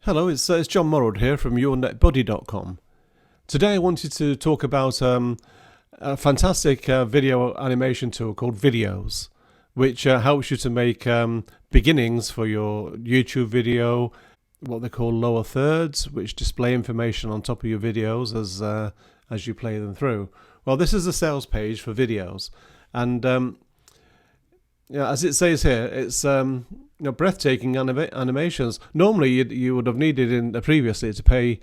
Hello, it's John Morrod here from YourNetBuddy.com. Today I wanted to talk about a fantastic video animation tool called Viddyoze, which helps you to make beginnings for your YouTube video, what they call lower thirds, which display information on top of your videos as you play them through. Well, this is the sales page for Viddyoze, and as it says here, it's breathtaking animations. Normally, you would have needed previously to pay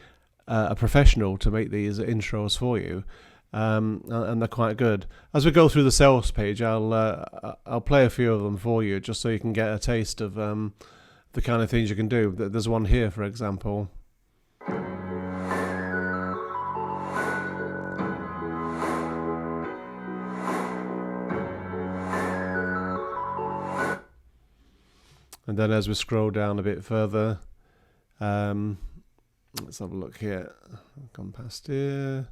a professional to make these intros for you, and they're quite good. As we go through the sales page, I'll play a few of them for you, just so you can get a taste of the kind of things you can do. There's one here, for example. And then as we scroll down a bit further, let's have a look here. I've gone past here.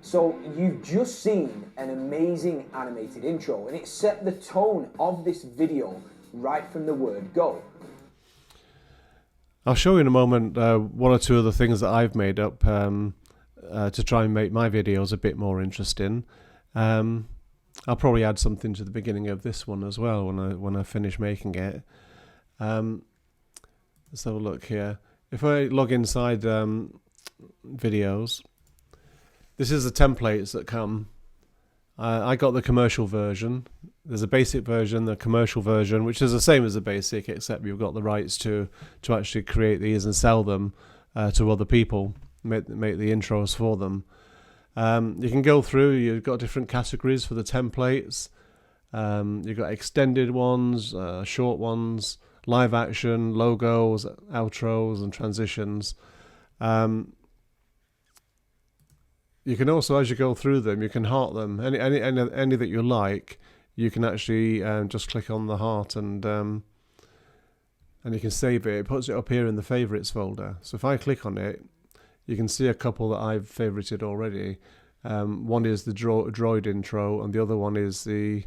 So you've just seen an amazing animated intro, and it set the tone of this video right from the word go. I'll show you in a moment one or two of the things that I've made up to try and make my videos a bit more interesting. I'll probably add something to the beginning of this one as well when I finish making it. Let's have a look here. If I log inside Viddyoze, this is the templates that come. I got the commercial version. There's a basic version, the commercial version, which is the same as the basic, except you've got the rights to actually create these and sell them to other people, make the intros for them. You can go through. You've got different categories for the templates. You've got extended ones, short ones, live action, logos, outros, and transitions. You can also, as you go through them, you can heart them. Any that you like, you can actually just click on the heart and you can save it. It puts it up here in the favorites folder. So if I click on it, you can see a couple that I've favorited already. One is the droid intro, and the other one is the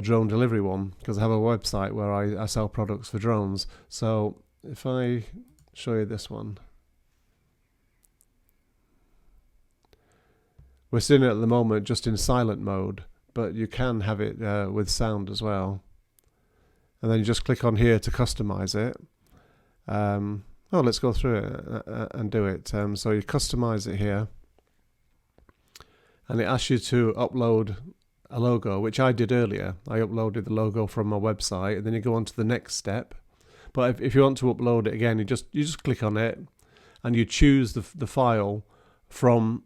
drone delivery one, because I have a website where I sell products for drones. So if I show you this one. We're seeing it at the moment just in silent mode, but you can have it with sound as well. And then you just click on here to customize it. Let's go through it and do it. So you customize it here, and it asks you to upload a logo, which I did earlier. I uploaded the logo from my website, and then you go on to the next step. But if you want to upload it again, you just click on it, and you choose the file from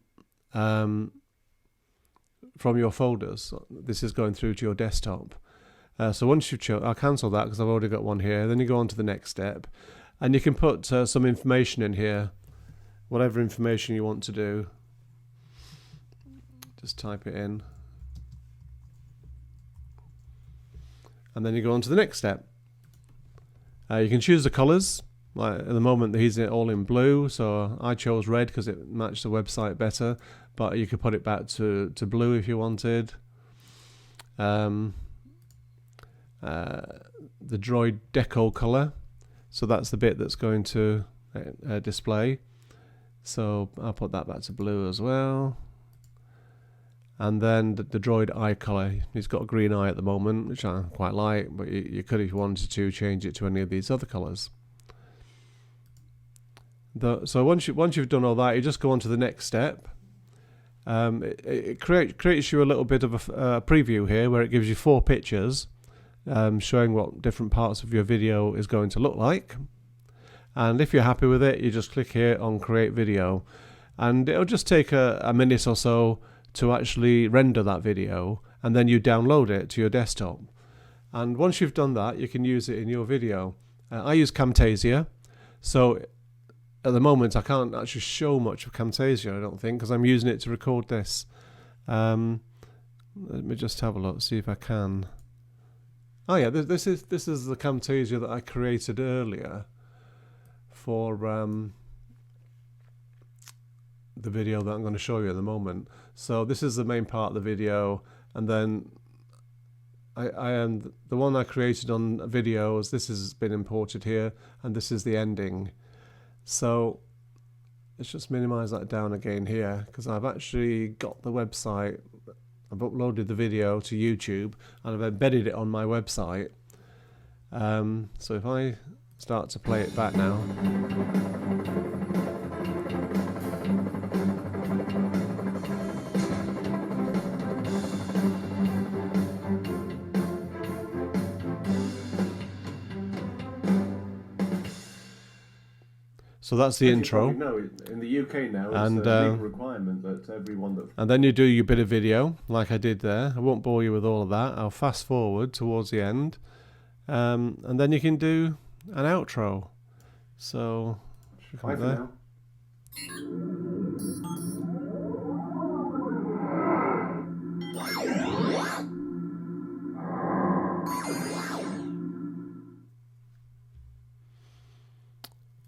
your folders. This is going through to your desktop. So once you've chosen, I'll cancel that because I've already got one here. Then you go on to the next step, and you can put some information in here, whatever information you want to do. Just type it in, and then you go on to the next step. You can choose the colors. Like at the moment, he's all in blue, so I chose red because it matched the website better. But you could put it back to blue if you wanted. The droid deco color, so that's the bit that's going to display. So I'll put that back to blue as well. And then the droid eye color. He's got a green eye at the moment, which I quite like, but you could, if you wanted to, change it to any of these other colors. So once you've done all that, you just go on to the next step. It creates you a little bit of a preview here, where it gives you 4 pictures showing what different parts of your video is going to look like. And if you're happy with it, you just click here on create video, and it'll just take a minute or so to actually render that video, and then you download it to your desktop. And once you've done that, you can use it in your video. I use Camtasia, so at the moment I can't actually show much of Camtasia, I don't think, because I'm using it to record this. Let me just have a look, see if I can. Oh yeah, this is the Camtasia that I created earlier for the video that I'm going to show you at the moment. So this is the main part of the video, and then I am the one I created on Viddyoze. This has been imported here, and this is the ending. So let's just minimize that down again here, because I've actually got the website. I've uploaded the video to YouTube and I've embedded it on my website. So if I start to play it back now. So that's the intro. No, in the UK now, and it's a legal requirement that everyone that... And then you do your bit of video, like I did there. I won't bore you with all of that. I'll fast forward towards the end. And then you can do an outro. So, Bye for now.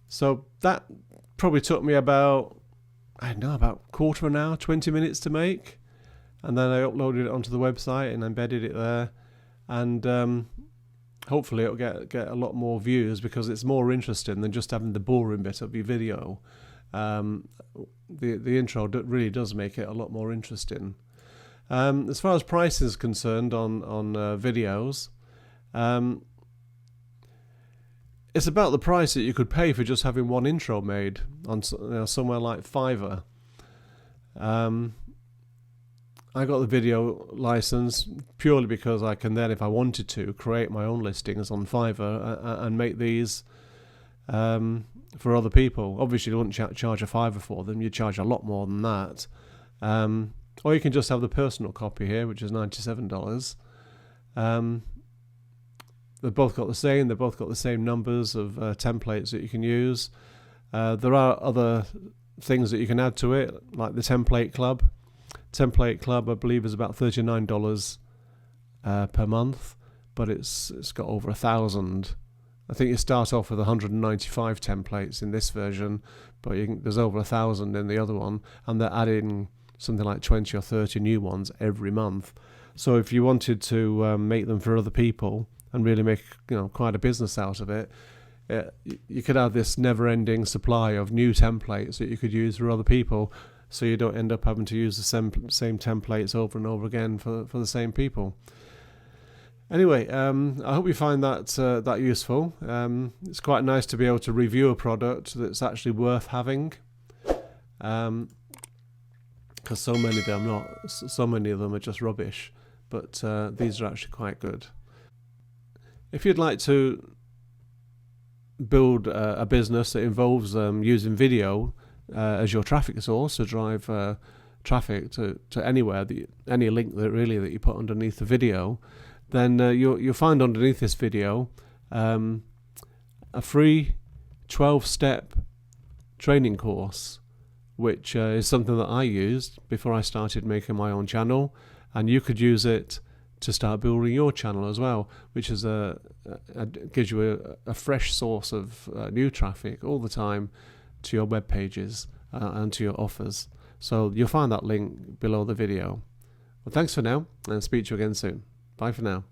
So that probably took me about, I don't know, about quarter of an hour, 20 minutes to make. And then I uploaded it onto the website and embedded it there. And hopefully it'll get a lot more views, because it's more interesting than just having the boring bit of your video. The intro really does make it a lot more interesting. As far as price is concerned on Viddyoze, it's about the price that you could pay for just having one intro made on somewhere like Fiverr. I got the video license purely because I can then, if I wanted to, create my own listings on Fiverr and make these for other people. Obviously, you wouldn't charge a Fiverr for them. You charge a lot more than that. Or you can just have the personal copy here, which is $97. They've both got the same. They've both got the same numbers of templates that you can use. There are other things that you can add to it, like the Template Club. Template Club, I believe, is about $39 per month, but it's got over 1,000. I think you start off with 195 templates in this version, but there's over 1,000 in the other one, and they're adding something like 20 or 30 new ones every month. So if you wanted to make them for other people and really make quite a business out of it, you could have this never-ending supply of new templates that you could use for other people, so you don't end up having to use the same templates over and over again for the same people. Anyway, I hope you find that useful. It's quite nice to be able to review a product that's actually worth having, because so many of them are just rubbish. But these are actually quite good. If you'd like to build a business that involves using video as your traffic source to drive traffic to anywhere, any link that you put underneath the video, then you'll find underneath this video a free 12-step training course, which is something that I used before I started making my own channel, and you could use it to start building your channel as well, which is gives you a fresh source of new traffic all the time to your web pages and to your offers. So you'll find that link below the video. Well, thanks for now, and speak to you again soon. Bye for now.